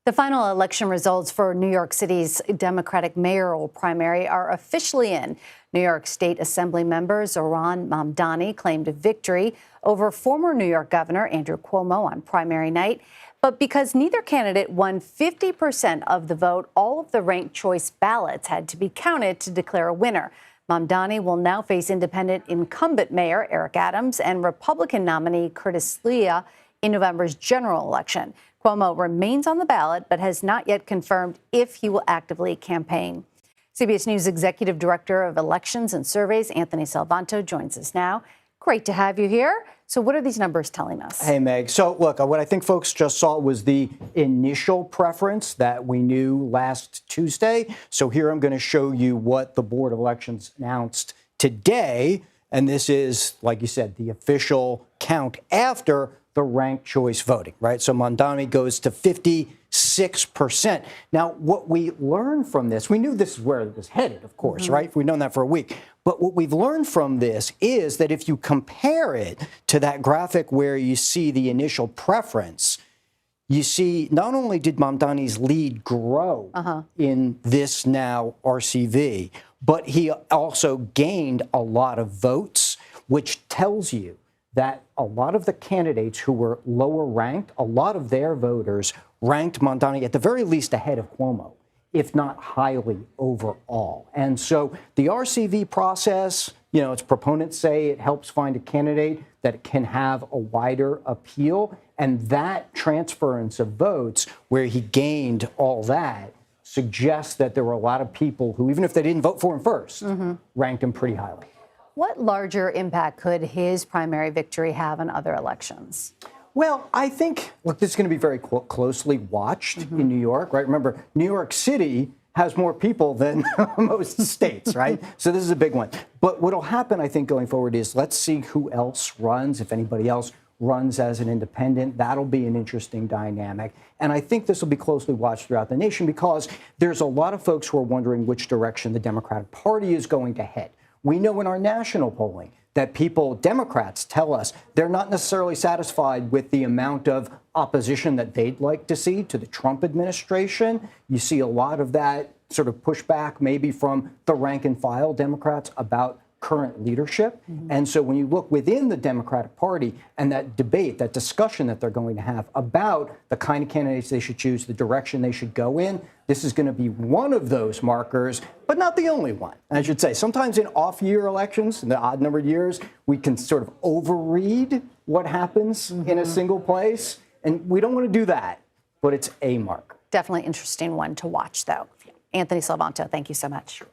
The final election results for New York City's Democratic mayoral primary are officially in. New York State Assembly member Zohran Mamdani claimed a victory over former New York Governor Andrew Cuomo on primary night. But because neither candidate won 50% of the vote, all of the ranked choice ballots had to be counted to declare a winner. Mamdani will now face independent incumbent mayor Eric Adams and Republican nominee Curtis Sliwa in November's general election. Cuomo remains on the ballot, but has not yet confirmed if he will actively campaign. CBS News Executive Director of Elections and Surveys, Anthony Salvanto, joins us now. Great to have you here. So what are these numbers telling us? Hey, Meg. So, look, what I think folks just saw was the initial preference that we knew last Tuesday. So here I'm going to show you what the Board of Elections announced today. And this is, like you said, the official count after the ranked choice voting, right? So Mamdani goes to 56%. Now, what we learned from this, we knew this is where it was headed, of course, right? We've known that for a week. But what we've learned from this is that if you compare it to that graphic where you see the initial preference, you see not only did Mamdani's lead grow in this now RCV, but he also gained a lot of votes, which tells you that a lot of the candidates who were lower ranked, a lot of their voters ranked Mamdani at the very least ahead of Cuomo, if not highly overall. And so the RCV process, you know, its proponents say it helps find a candidate that can have a wider appeal. And that transference of votes where he gained all that suggests that there were a lot of people who, even if they didn't vote for him first, ranked him pretty highly. What larger impact could his primary victory have on other elections? Well, I think, look, this is going to be very closely watched in New York, right? Remember, New York City has more people than most states, right? So this is a big one. But what will happen, I think, going forward is let's see who else runs, if anybody else runs as an independent. That'll be an interesting dynamic. And I think this will be closely watched throughout the nation because there's a lot of folks who are wondering which direction the Democratic Party is going to head. We know in our national polling that Democrats tell us they're not necessarily satisfied with the amount of opposition that they'd like to see to the Trump administration. You see a lot of that sort of pushback maybe from the rank and file Democrats about current leadership. And so when you look within the Democratic Party and that debate, that discussion that they're going to have about the kind of candidates they should choose, the direction they should go in, this is going to be one of those markers, but not the only one, I should say. Sometimes in off-year elections, in the odd-numbered years, we can sort of overread what happens in a single place, and we don't want to do that, but it's a marker. Definitely interesting one to watch, though. Anthony Salvanto, thank you so much.